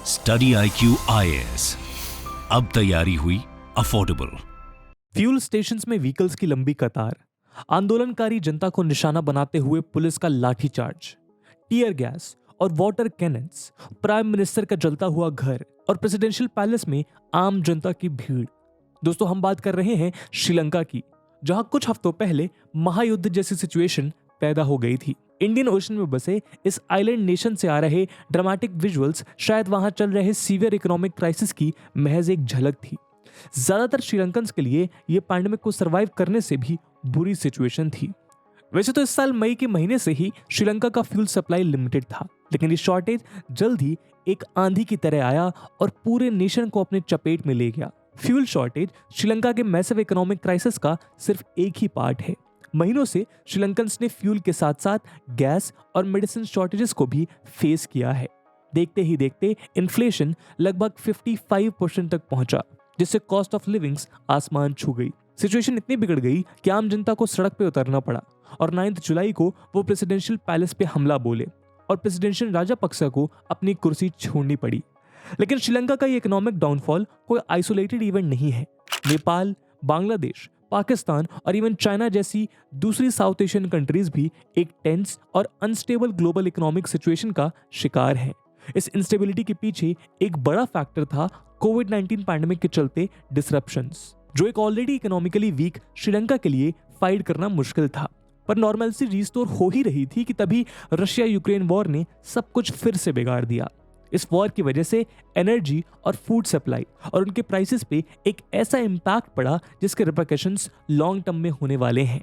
Study IQ IAS, अब तैयारी हुई अफोर्डेबल। फ्यूल स्टेशंस में व्हीकल्स की लंबी कतार, आंदोलनकारी जनता को निशाना बनाते हुए पुलिस का लाठीचार्ज, टीयर गैस और वाटर कैनन्स, प्राइम मिनिस्टर का जलता हुआ घर और प्रेसिडेंशियल पैलेस में आम जनता की भीड़। दोस्तों, हम बात कर रहे हैं श्रीलंका की, जहां कुछ हफ्तों पहले महायुद्ध जैसी सिचुएशन पैदा हो गई थी। इंडियन ओशन में बसे इस आइलैंड नेशन से आ रहे ड्रामेटिक विजुअल्स शायद वहां चल रहे सीवियर इकोनॉमिक क्राइसिस की महज एक झलक थी। ज्यादातर श्रीलंकन्स के लिए यह पैंडेमिक को सरवाइव करने से भी बुरी सिचुएशन थी। वैसे तो इस साल मई के महीने से ही श्रीलंका का फ्यूल सप्लाई लिमिटेड था, लेकिन ये शॉर्टेज जल्द ही एक आंधी की तरह आया और पूरे नेशन को अपने चपेट में ले गया। फ्यूल शॉर्टेज श्रीलंका के मैसिव इकोनॉमिक क्राइसिस का सिर्फ एक ही पार्ट है। महीनों से श्रीलंकन्स ने फ्यूल के साथ साथ गैस और मेडिसिन शॉर्टेजेस को भी फेस किया है। देखते ही देखते इन्फ्लेशन लगभग 55% तक पहुंचा, जिससे कॉस्ट ऑफ लिविंग्स आसमान छू गई। सिचुएशन इतनी बिगड़ गई कि आम जनता को सड़क पे उतरना पड़ा और 9 जुलाई को वो प्रेसिडेंशियल पैलेस पे हमला बोले और प्रेसिडेंशियल राजापक्सा को अपनी कुर्सी छोड़नी पड़ी। लेकिन श्रीलंका का ये इकोनॉमिक डाउनफॉल कोई आइसोलेटेड इवेंट नहीं है। नेपाल, बांग्लादेश, पाकिस्तान और इवन चाइना जैसी दूसरी साउथ एशियन कंट्रीज भी एक टेंस और अनस्टेबल ग्लोबल इकोनॉमिक सिचुएशन का शिकार हैं। इस इंस्टेबिलिटी के पीछे एक बड़ा फैक्टर था कोविड-19 पैंडेमिक के चलते डिसरप्शंस, जो एक ऑलरेडी इकोनॉमिकली वीक श्रीलंका के लिए फाइट करना मुश्किल था। पर नॉर्मलसी रिस्टोर हो ही रही थी कि तभी रशिया यूक्रेन वॉर ने सब कुछ फिर से बिगाड़ दिया। इस वॉर की वजह से एनर्जी और फूड सप्लाई और उनके प्राइसेस पे एक ऐसा इम्पैक्ट पड़ा जिसके रिपरकशंस लॉन्ग टर्म में होने वाले हैं।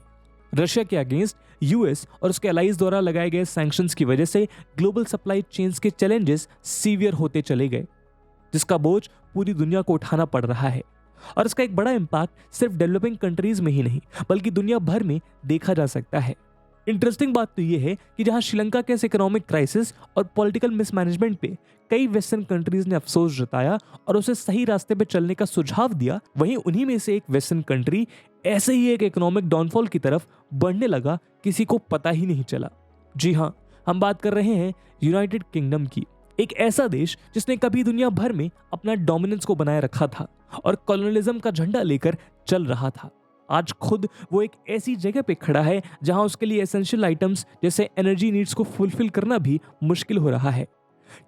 रशिया के अगेंस्ट यूएस और उसके अलाइज द्वारा लगाए गए सैंक्शंस की वजह से ग्लोबल सप्लाई चेन्स के चैलेंजेस सीवियर होते चले गए, जिसका बोझ पूरी दुनिया को उठाना पड़ रहा है। और इसका एक बड़ा इम्पैक्ट सिर्फ डेवलपिंग कंट्रीज में ही नहीं बल्कि दुनिया भर में देखा जा सकता है। इंटरेस्टिंग बात तो यह है कि जहां श्रीलंका के इस इकोनॉमिक क्राइसिस और पॉलिटिकल मिसमैनेजमेंट पे कई वेस्टर्न कंट्रीज ने अफसोस जताया और उसे सही रास्ते पे चलने का सुझाव दिया, वहीं उन्हीं में से एक वेस्टर्न कंट्री ऐसे ही एक इकोनॉमिक डाउनफॉल की तरफ बढ़ने लगा, किसी को पता ही नहीं चला। जी हाँ, हम बात कर रहे हैं यूनाइटेड किंगडम की, एक ऐसा देश जिसने कभी दुनिया भर में अपना डोमिनेंस को बनाए रखा था और कॉलोनियलिज्म का झंडा लेकर चल रहा था। आज खुद वो एक ऐसी जगह पे खड़ा है जहां उसके लिए एसेंशियल आइटम्स जैसे एनर्जी नीड्स को फुलफिल करना भी मुश्किल हो रहा है।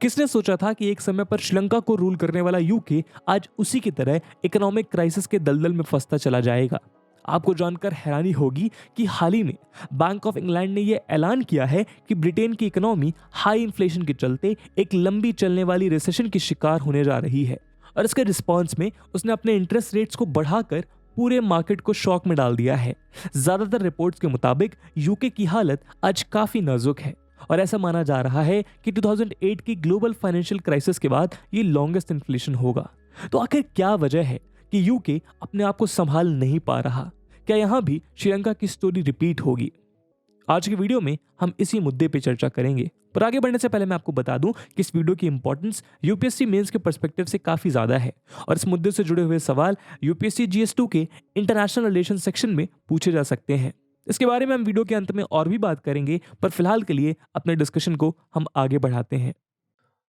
किसने सोचा था कि एक समय पर श्रीलंका को रूल करने वाला यूके आज उसी की तरह इकोनॉमिक क्राइसिस के दलदल में फंसता चला जाएगा। आपको जानकर हैरानी होगी कि हाल ही में बैंक ऑफ इंग्लैंड ने यह ऐलान किया है कि ब्रिटेन की इकोनॉमी हाई इन्फ्लेशन के चलते एक लंबी चलने वाली रिसेशन की शिकार होने जा रही है और इसके रिस्पॉन्स में उसने अपने इंटरेस्ट रेट्स को बढ़ाकर पूरे मार्केट को शॉक में डाल दिया है। ज्यादातर रिपोर्ट्स के मुताबिक यूके की हालत आज काफी नाजुक है और ऐसा माना जा रहा है कि 2008 की ग्लोबल फाइनेंशियल क्राइसिस के बाद ये लॉन्गेस्ट इन्फ्लेशन होगा। तो आखिर क्या वजह है कि यूके अपने आप को संभाल नहीं पा रहा? क्या यहां भी श्रीलंका की स्टोरी रिपीट होगी? आज की वीडियो में हम इसी मुद्दे पे चर्चा करेंगे। पर आगे बढ़ने से पहले मैं आपको बता दूं कि इस वीडियो की इंपॉर्टेंस यूपीएससी मेंस के पर्सपेक्टिव से काफी ज्यादा है और इस मुद्दे से जुड़े हुए सवाल यूपीएससी GS2 के इंटरनेशनल रिलेशन सेक्शन में पूछे जा सकते हैं। इसके बारे में हम वीडियो के अंत में और भी बात करेंगे, पर फिलहाल के लिए अपने डिस्कशन को हम आगे बढ़ाते हैं।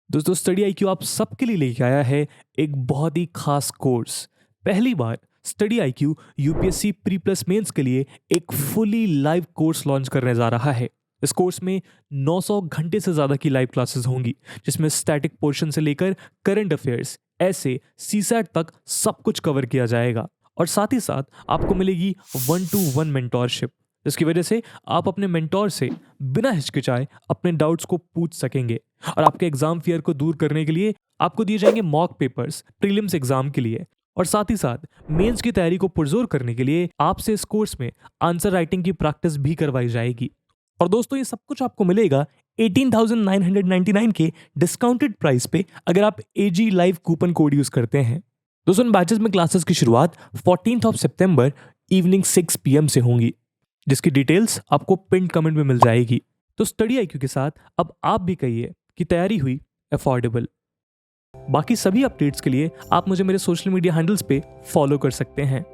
दोस्तों, स्टडी IQ आप सबके लिए लेके आया है एक बहुत ही खास कोर्स। पहली बार study IQ UPSC pre plus mains के लिए एक फुली लाइव कोर्स लॉन्च करने जा रहा है। इस कोर्स में 900 घंटे से ज्यादा की लाइव क्लासेस होंगी, जिसमें स्टैटिक पोर्शन से लेकर करंट अफेयर्स, ऐसे सीसैट तक सब कुछ कवर किया जाएगा। और साथ ही साथ आपको मिलेगी 1-to-1 मेंटोरशिप, जिसकी वजह से आप अपने मेंटोर से बिना हिचकिचाए अपने डाउट्स को पूछ सकेंगे। और आपके एग्जाम फियर को दूर करने के लिए आपको दिए जाएंगे मॉक पेपर्स प्रीलिम्स एग्जाम के लिए, और साथ ही साथ मेंस की तैयारी को पुरजोर करने के लिए आपसे इस कोर्स में आंसर राइटिंग की प्रैक्टिस भी करवाई जाएगी। और दोस्तों, ये सब कुछ आपको मिलेगा 18,999 के डिस्काउंटेड प्राइस पे अगर आप AG live coupon code use करते हैं। दोस्तों, इन बैचेस में क्लासेस की शुरुआत 14 सितंबर इवनिंग 6 PM से होंगी, जिसकी डिटेल्स आपको पिन कमेंट में मिल जाएगी। तो स्टडी IQ के साथ अब आप भी कहिए कि तैयारी हुई अफोर्डेबल। बाकी सभी अपडेट्स के लिए आप मुझे मेरे सोशल मीडिया हैंडल्स पे फॉलो कर सकते हैं।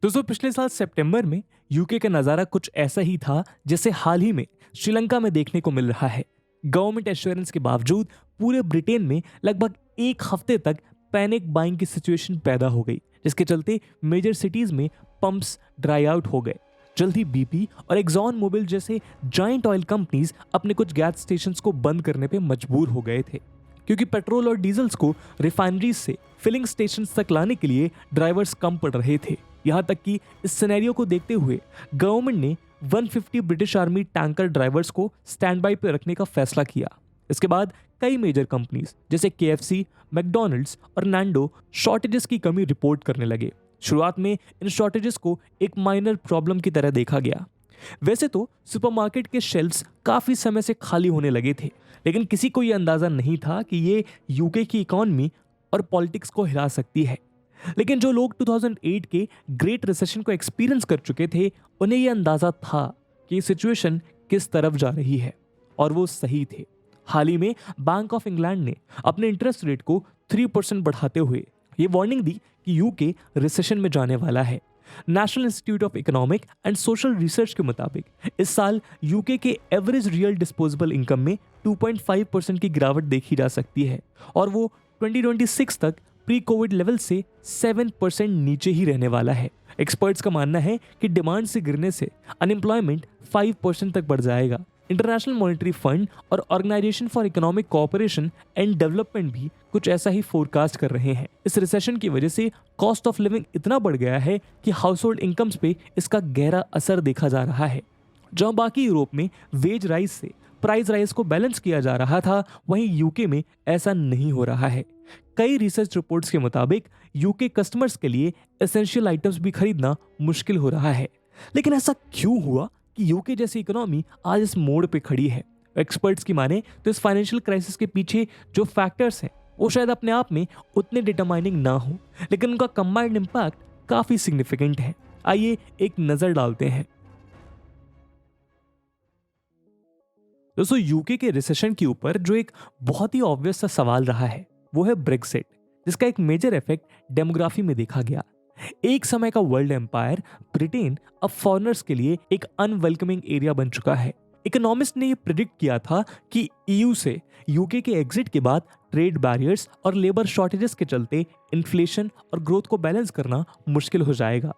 दोस्तों पिछले साल सितंबर में यूके का नज़ारा कुछ ऐसा ही था जैसे हाल ही में श्रीलंका में देखने को मिल रहा है। गवर्नमेंट एश्योरेंस के बावजूद पूरे ब्रिटेन में लगभग एक हफ्ते तक पैनिक बाइंग की सिचुएशन पैदा हो गई, जिसके चलते मेजर सिटीज में पंप्स ड्राई आउट हो गए। जल्द ही बीपी और एक्सॉन मोबिल जैसे जाइंट ऑयल कंपनीज अपने कुछ गैस स्टेशंस को बंद करने पे मजबूर हो गए थे, क्योंकि पेट्रोल और डीजल्स को रिफाइनरीज से फिलिंग स्टेशंस तक लाने के लिए ड्राइवर्स कम पड़ रहे थे। यहाँ तक कि इस सिनेरियो को देखते हुए गवर्नमेंट ने 150 ब्रिटिश आर्मी टैंकर ड्राइवर्स को स्टैंड बाई पे रखने का फैसला किया। इसके बाद कई मेजर कंपनीज जैसे KFC, मैकडॉनल्ड्स और नैंडो शॉर्टेजेस की कमी रिपोर्ट करने लगे। शुरुआत में इन शॉर्टेजेस को एक माइनर प्रॉब्लम की तरह देखा गया। वैसे तो सुपरमार्केट के शेल्फ्स काफी समय से खाली होने लगे थे, लेकिन किसी को यह अंदाजा नहीं था कि ये यूके की इकोनॉमी और पॉलिटिक्स को हिला सकती है। लेकिन जो लोग 2008 के ग्रेट रिसेशन को एक्सपीरियंस कर चुके थे, उन्हें यह अंदाजा था कि सिचुएशन किस तरफ जा रही है, और वो सही थे। हाल ही में बैंक ऑफ इंग्लैंड ने अपने इंटरेस्ट रेट को 3% बढ़ाते हुए ये वार्निंग दी कि यूके रिसेशन में जाने वाला है। National institute of economic and social research के मुताबिक इस साल यूके के एवरेज रियल डिस्पोजेबल इनकम में 2.5% की गिरावट देखी जा सकती है, और वो 2026 तक प्री कोविड लेवल से 7% नीचे ही रहने वाला है। एक्सपर्ट्स का मानना है कि डिमांड से गिरने से अनएम्प्लॉयमेंट 5% तक बढ़ जाएगा। इंटरनेशनल मॉनेटरी फंड और organisation for economic cooperation and development भी कुछ ऐसा ही फोरकास्ट कर रहे हैं। इस रिसेशन की वजह से कॉस्ट ऑफ लिविंग इतना बढ़ गया है कि हाउस होल्ड इनकम्स पे इसका गहरा असर देखा जा रहा है। जहां बाकी यूरोप में वेज राइज से प्राइस राइज को बैलेंस किया जा रहा था, वहीं यूके में ऐसा नहीं हो रहा है। कई रिसर्च रिपोर्ट्स के मुताबिक यूके कस्टमर्स के लिए एसेंशियल आइटम्स भी खरीदना मुश्किल हो रहा है। लेकिन ऐसा क्यों हुआ कि यूके जैसी इकोनॉमी आज इस मोड़ पे खड़ी है? एक्सपर्ट्स की माने तो इस फाइनेंशियल क्राइसिस के पीछे जो फैक्टर्स हैं वो शायद अपने आप में उतने डिटरमाइनिंग ना हो, लेकिन उनका कंबाइंड इम्पैक्ट काफी सिग्निफिकेंट है। आइए एक नजर डालते हैं। दोस्तों यूके के रिसेशन के ऊपर जो एक बहुत ही ऑब्वियस सा सवाल रहा है वो है ब्रेक्सिट, जिसका एक मेजर इफेक्ट डेमोग्राफी में देखा गया। एक समय का वर्ल्ड एम्पायर ब्रिटेन अब फॉरेनर्स के लिए एक अनवेलकमिंग एरिया बन चुका है। इकोनॉमिस्ट ने यह प्रिडिक्ट किया था कि EU से यूके के एग्जिट के बाद ट्रेड बैरियर्स और लेबर शॉर्टेजेस के चलते इन्फ्लेशन और ग्रोथ को बैलेंस करना मुश्किल हो जाएगा।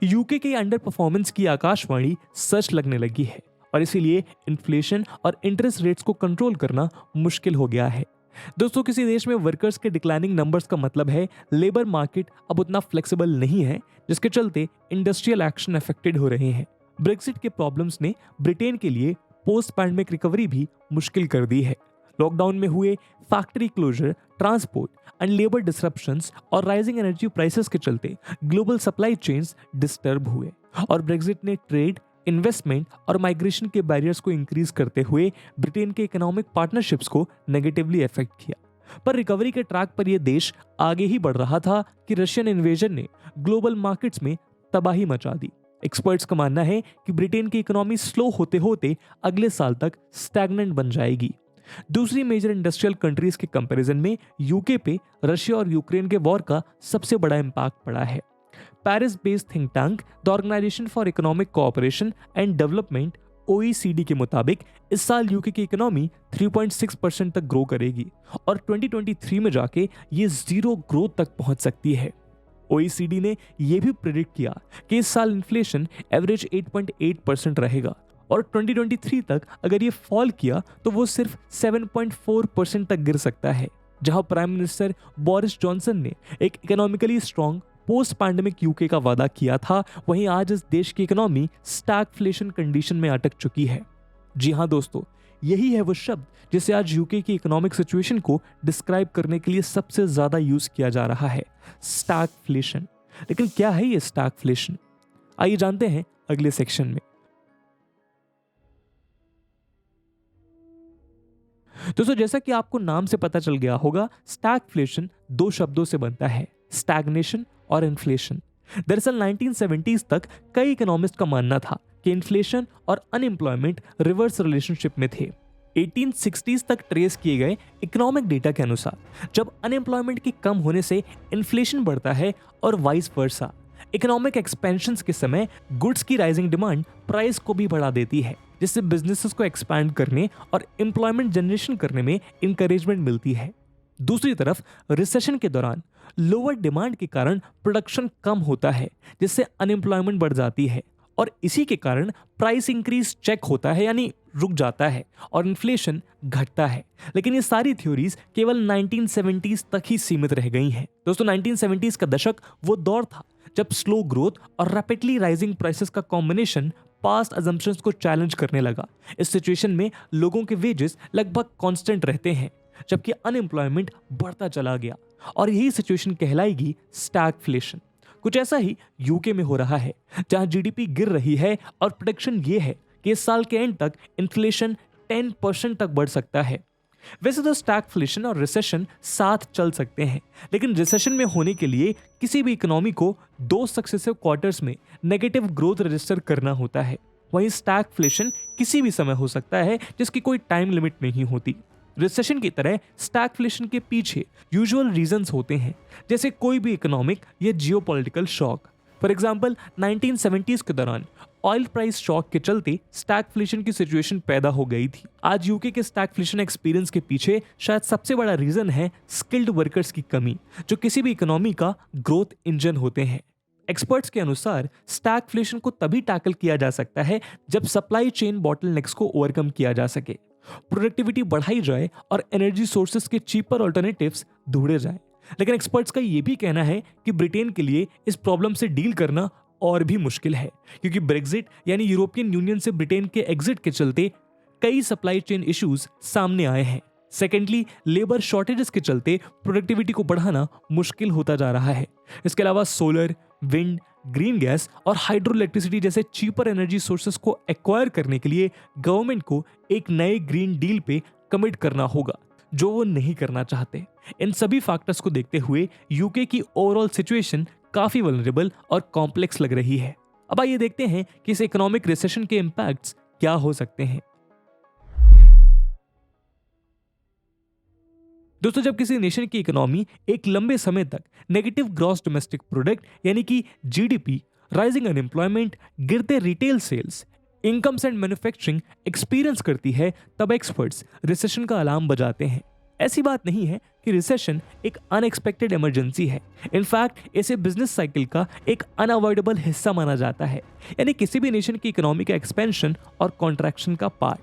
यूके के अंडर परफॉर्मेंस की आकाशवाणी सच लगने लगी है, और इसीलिए इन्फ्लेशन और इंटरेस्ट रेट्स को कंट्रोल करना मुश्किल हो गया है। दोस्तों किसी देश में वर्कर्स के डिक्लाइनिंग नंबर्स का मतलब है लेबर मार्केट अब उतना फ्लेक्सिबल नहीं है, जिसके चलते इंडस्ट्रियल एक्शन अफेक्टेड हो रहे हैं। ब्रेक्सिट के प्रॉब्लम्स ने ब्रिटेन के लिए पोस्ट पैंडेमिक रिकवरी भी मुश्किल कर दी है। लॉकडाउन में हुए factory closure, transport and labour disruptions और राइजिंग एनर्जी प्राइसेस के चलते ग्लोबल सप्लाई चेन्स डिस्टर्ब हुए, और ब्रेक्सिट ने ट्रेड, इन्वेस्टमेंट और माइग्रेशन के बैरियर्स को इंक्रीज करते हुए ब्रिटेन के इकोनॉमिक पार्टनरशिप्स को नेगेटिवली अफेक्ट किया। पर रिकवरी के ट्रैक पर यह देश आगे ही बढ़ रहा था कि रशियन इन्वेजन ने ग्लोबल मार्केट्स में तबाही मचा दी। एक्सपर्ट्स का मानना है कि ब्रिटेन की इकोनॉमी स्लो होते होते अगले साल तक स्टैग्नेंट बन जाएगी। दूसरी मेजर इंडस्ट्रियल कंट्रीज के कंपैरिजन में यूके पे रशिया और यूक्रेन के वॉर का सबसे बड़ा इम्पैक्ट पड़ा है। Paris based think tank the organisation for economic cooperation and development OECD के मुताबिक इस साल यूके की इकोनॉमी 3.6% तक ग्रो करेगी, और 2023 में जाके ये जीरो ग्रोथ तक पहुंच सकती है। OECD ने यह भी प्रेडिक्ट किया कि इस साल इन्फ्लेशन एवरेज 8.8% रहेगा, और 2023 तक अगर ये फॉल किया तो वो सिर्फ 7.4% तक गिर सकता है। जहां प्राइम मिनिस्टर बोरिस जॉनसन ने एक economically strong post pandemic UK का वादा किया था, वहीं आज इस देश की इकोनॉमी स्टैगफ्लेशन कंडीशन में अटक चुकी है। जी हाँ दोस्तों, यही है वो शब्द जिसे आज यूके की इकोनॉमिक सिचुएशन को डिस्क्राइब करने के लिए सबसे ज्यादा यूज किया जा रहा है, स्टैगफ्लेशन। लेकिन क्या है ये स्टैगफ्लेशन? आइए जानते हैं अगले सेक्शन में। दोस्तों जैसा कि आपको नाम से पता चल गया होगा, स्टैगफ्लेशन दो शब्दों से बनता है, स्टैग्नेशन और इन्फ्लेशन। दरअसल 1970s तक कई इकोनॉमिस्ट का मानना था कि इन्फ्लेशन और अनएम्प्लॉयमेंट रिवर्स रिलेशनशिप में थे। 1860s तक ट्रेस किए गए इकोनॉमिक डेटा के अनुसार जब अनएम्प्लॉयमेंट के कम होने से इन्फ्लेशन बढ़ता है और वाइस वर्सा। इकोनॉमिक एक्सपेंशन के समय गुड्स की राइजिंग डिमांड प्राइस को भी बढ़ा देती है, जिससे बिजनेसेस को एक्सपैंड करने और एम्प्लॉयमेंट जनरेशन करने में इंकरेजमेंट मिलती है। दूसरी तरफ रिसेशन के दौरान लोअर डिमांड के कारण प्रोडक्शन कम होता है, जिससे अनएम्प्लॉयमेंट बढ़ जाती है और इसी के कारण प्राइस इंक्रीज चेक होता है, यानी रुक जाता है और इन्फ्लेशन घटता है। लेकिन ये सारी थ्योरीज केवल 1970s तक ही सीमित रह गई हैं। दोस्तों 1970s का दशक वो दौर था जब स्लो ग्रोथ और रैपिडली राइजिंग प्राइसेस का कॉम्बिनेशन पास्ट अजम्पशंस को चैलेंज करने लगा। इस सिचुएशन में लोगों के वेजेस लगभग कांस्टेंट रहते हैं, जबकि अनएम्प्लॉयमेंट बढ़ता चला गया और यही सिचुएशन कहलाएगी स्टैगफ्लेशन। कुछ ऐसा ही यूके में हो रहा है, जहां जीडीपी गिर रही है और प्रेडिक्शन ये है कि इस साल के एंड तक इन्फ्लेशन 10% तक बढ़ सकता है। वैसे तो स्टैगफ्लेशन और रिसेशन साथ चल सकते हैं, लेकिन रिसेशन में होने के लिए किसी भी इकोनॉमी को 2 सक्सेसिव क्वार्टर्स में नेगेटिव ग्रोथ रजिस्टर करना होता है। वहीं स्टैगफ्लेशन किसी भी समय हो सकता है, जिसकी कोई टाइम लिमिट नहीं होती। रिसेशन की तरह स्टैगफ्लेशन के पीछे यूजुअल रीजंस होते हैं, जैसे कोई भी इकोनॉमिक या geopolitical shock. For example 1970s के दौरान ऑयल प्राइस शॉक के चलते स्टैगफ्लेशन की सिचुएशन पैदा हो गई थी। आज यूके के स्टैगफ्लेशन एक्सपीरियंस के पीछे शायद सबसे बड़ा रीजन है स्किल्ड वर्कर्स की कमी, जो किसी भी इकोनॉमी का ग्रोथ इंजन होते हैं। एक्सपर्ट्स के अनुसार स्टैगफ्लेशन को तभी टैकल किया जा सकता है जब सप्लाई चेन बॉटलनेक्स को ओवरकम किया जा सके, प्रोडक्टिविटी बढ़ाई जाए और एनर्जी सोर्सेस के चीपर ऑल्टरनेटिव्स ढूंढे जाए। लेकिन एक्सपर्ट्स का यह भी कहना है कि ब्रिटेन के लिए इस प्रॉब्लम से डील करना और भी मुश्किल है, क्योंकि ब्रेक्जिट यानी यूरोपियन यूनियन से ब्रिटेन के एग्जिट के चलते कई सप्लाई चेन इश्यूज सामने आए हैं। सेकेंडली, लेबर शॉर्टेजेस के चलते प्रोडक्टिविटी को बढ़ाना मुश्किल होता जा रहा है। इसके अलावा सोलर, विंड, ग्रीन गैस और हाइड्रो इलेक्ट्रिसिटी जैसे चीपर एनर्जी सोर्सेस को एक्वायर करने के लिए गवर्नमेंट को एक नए ग्रीन डील पे कमिट करना होगा, जो वो नहीं करना चाहते। इन सभी फैक्टर्स को देखते हुए यूके की ओवरऑल सिचुएशन काफी वल्नरेबल और कॉम्प्लेक्स लग रही है। अब आइए देखते हैं कि इस इकोनॉमिक रिसेशन के इंपैक्ट्स क्या हो सकते हैं। दोस्तों, जब किसी नेशन की इकोनॉमी एक लंबे समय तक नेगेटिव ग्रॉस डोमेस्टिक प्रोडक्ट यानी कि जीडीपी, राइजिंग अनएम्प्लॉयमेंट, गिरते retail sales, incomes and manufacturing experience करती है, तब एक्सपर्ट्स रिसेशन का अलार्म बजाते हैं। ऐसी बात नहीं है कि रिसेशन एक अनएक्सपेक्टेड इमरजेंसी है। इनफैक्ट इसे बिजनेस साइकिल का एक अनअवॉइडेबल हिस्सा माना जाता है, यानी किसी भी नेशन की इकोनॉमी का एक्सपेंशन और कॉन्ट्रैक्शन का पार्ट।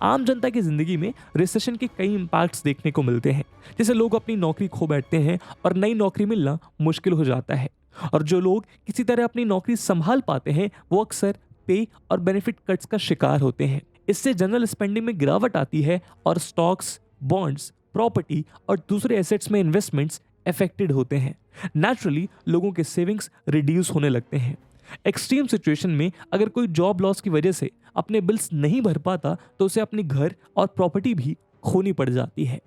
आम जनता की जिंदगी में रिसेशन के कई इंपैक्ट्स देखने को मिलते हैं, जैसे लोग अपनी नौकरी खो बैठते हैं और नई नौकरी मिलना मुश्किल हो जाता है, और जो लोग किसी तरह अपनी नौकरी संभाल पाते हैं वो अक्सर पे और बेनिफिट कट्स का शिकार होते हैं। इससे जनरल स्पेंडिंग में गिरावट आती है और स्टॉक्स, बॉन्ड्स, प्रॉपर्टी और दूसरे एसेट्स में इन्वेस्टमेंट्स अफेक्टेड होते हैं। नेचुरली लोगों के सेविंग्स रिड्यूस होने लगते हैं। एक्सट्रीम सिचुएशन में अगर कोई जॉब लॉस की वजह से अपने बिल्स नहीं भर पाता तो उसे अपनी घर और प्रॉपर्टी भी खोनी पड़ जाती है।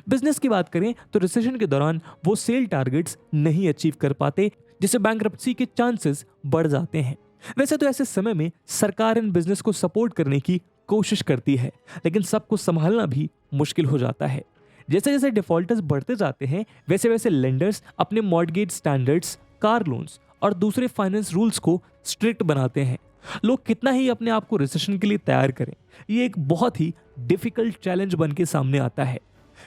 बिजनेस की बात करें तो रिसेशन के दौरान वो सेल टारगेट्स नहीं अचीव कर पाते, जिससे बैंकरप्सी के चांसेस बढ़ जाते हैं। वैसे तो ऐसे समय में सरकार इन बिजनेस को सपोर्ट करने की कोशिश करती है, लेकिन सबको संभालना भी मुश्किल हो जाता है। जैसे जैसे डिफॉल्टर्स बढ़ते जाते हैं वैसे वैसे लेंडर्स अपने मॉर्टगेज स्टैंडर्ड्स, कार लोन्स और दूसरे फाइनेंस रूल्स को स्ट्रिक्ट बनाते हैं। लोग कितना ही अपने आप को रिसेशन के लिए तैयार करें, ये एक बहुत ही डिफिकल्ट चैलेंज बन के सामने आता है।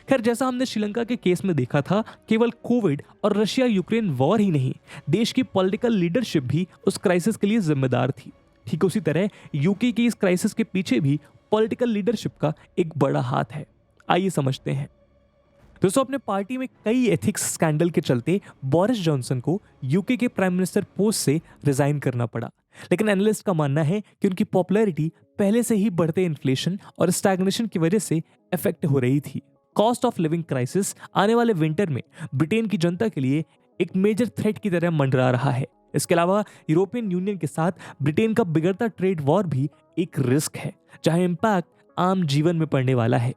खैर, जैसा हमने श्रीलंका के केस में देखा था, केवल कोविड और रशिया यूक्रेन वॉर ही नहीं, देश की पॉलिटिकल लीडरशिप भी उस क्राइसिस के लिए जिम्मेदार थी। ठीक उसी तरह यूके की इस क्राइसिस के पीछे भी पॉलिटिकल लीडरशिप का एक बड़ा हाथ है। आइए समझते हैं। दोस्तों, अपने पार्टी में कई एथिक्स स्कैंडल के चलते बोरिस जॉनसन को यूके के प्राइम मिनिस्टर पोस्ट से रिजाइन करना पड़ा, लेकिन एनालिस्ट का मानना है कि उनकी पॉपुलैरिटी पहले से ही बढ़ते इन्फ्लेशन और स्टैग्नेशन की वजह से इफेक्ट हो रही थी। कॉस्ट ऑफ लिविंग क्राइसिस आने वाले विंटर में ब्रिटेन की जनता के लिए एक मेजर थ्रेट की तरह मंडरा रहा है। इसके अलावा यूरोपियन यूनियन के साथ ब्रिटेन का बिगड़ता ट्रेड वॉर भी एक रिस्क है, जहां इंपैक्ट आम जीवन में पड़ने वाला है।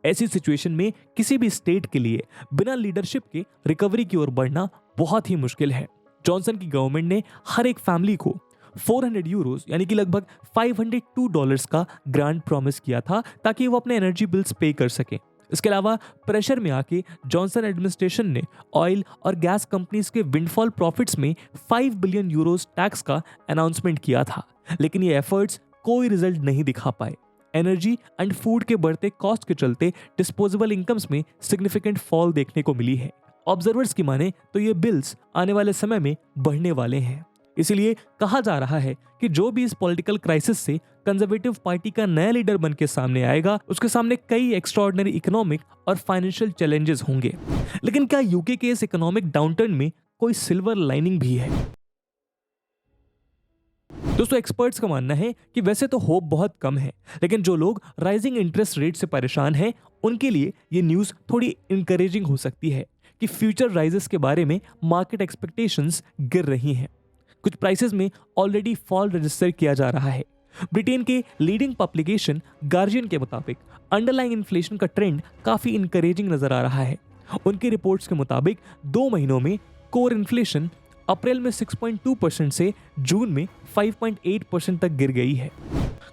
ऐसी सिचुएशन में किसी भी स्टेट के लिए बिना लीडरशिप के रिकवरी की ओर बढ़ना बहुत ही मुश्किल है। जॉनसन की गवर्नमेंट ने हर एक फैमिली को 400 यूरोस यानी कि लगभग $502 का ग्रांट प्रॉमिस किया था, ताकि वो अपने एनर्जी बिल्स पे कर सकें। इसके अलावा प्रेशर में आके जॉनसन एडमिनिस्ट्रेशन ने ऑयल और गैस कंपनीज के विंडफॉल प्रॉफिट्स में 5 बिलियन यूरोस टैक्स का अनाउंसमेंट किया था, लेकिन ये एफर्ट्स कोई रिजल्ट नहीं दिखा पाए। एनर्जी एंड फूड के बढ़ते कॉस्ट के चलते डिस्पोजेबल इनकम्स में सिग्निफिकेंट फॉल देखने को मिली है। ऑब्जर्वर्स की माने तो ये बिल्स आने वाले समय में बढ़ने वाले हैं। इसीलिए कहा जा रहा है कि जो भी इस पॉलिटिकल क्राइसिस से कंजर्वेटिव पार्टी का नया लीडर बन के सामने आएगा, उसके सामने कई एक्स्ट्राऑर्डिनरी इकोनॉमिक और फाइनेंशियल चैलेंजेस होंगे। लेकिन क्या यूके के इस इकोनॉमिक डाउनटर्न में कोई सिल्वर लाइनिंग भी है? दोस्तों, एक्सपर्ट्स का मानना है कि वैसे तो होप बहुत कम है, लेकिन जो लोग राइजिंग इंटरेस्ट रेट से परेशान हैं, उनके लिए ये न्यूज़ थोड़ी इंकरेजिंग हो सकती है कि फ्यूचर राइजेस के बारे में मार्केट एक्सपेक्टेशंस गिर रही हैं। कुछ प्राइसेस में ऑलरेडी फॉल रजिस्टर किया जा रहा है। ब्रिटेन के लीडिंग पब्लिकेशन गार्जियन के मुताबिक अंडरलाइंग इन्फ्लेशन का ट्रेंड काफी इंकरेजिंग नजर आ रहा है। उनकी रिपोर्ट्स के मुताबिक 2 महीनों में कोर इन्फ्लेशन अप्रैल में 6.2% से जून में 5.8% तक गिर गई है।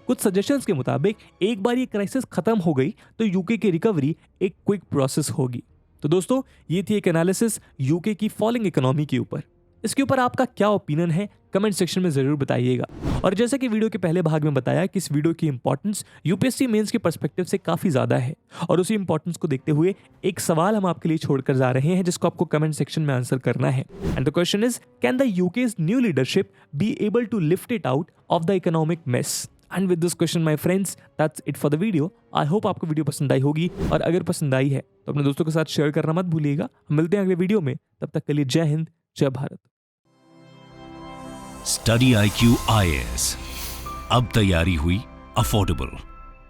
कुछ सजेशंस के मुताबिक एक बार ये क्राइसिस खत्म हो गई तो यूके की रिकवरी एक क्विक प्रोसेस होगी। तो दोस्तों, ये थी एक एनालिसिस यूके की फॉलिंग इकोनॉमी के ऊपर। इसके ऊपर आपका क्या ओपिनियन है, कमेंट सेक्शन में जरूर बताइएगा। और जैसे कि वीडियो के पहले भाग में बताया कि इस वीडियो की इंपॉर्टेंस यूपीएससी मेंस के पर्सपेक्टिव से काफी ज्यादा है, और उसी इंपॉर्टेंस को देखते हुए एक सवाल हम आपके लिए छोड़कर जा रहे हैं, जिसको आपको कमेंट सेक्शन में आंसर करना है। And the question is, can the UK's new leadership be able to lift it out of the economic mess? And with this question my friends, that's it for the video. I hope आपको video पसंद आई होगी, और अगर पसंद आई है तो अपने दोस्तों के साथ शेयर करना मत भूलिएगा। हम मिलते हैं अगले वीडियो में, तब तक के लिए जय हिंद, जय भारत। स्टडी IQ IAS, अब तैयारी हुई अफोर्डेबल।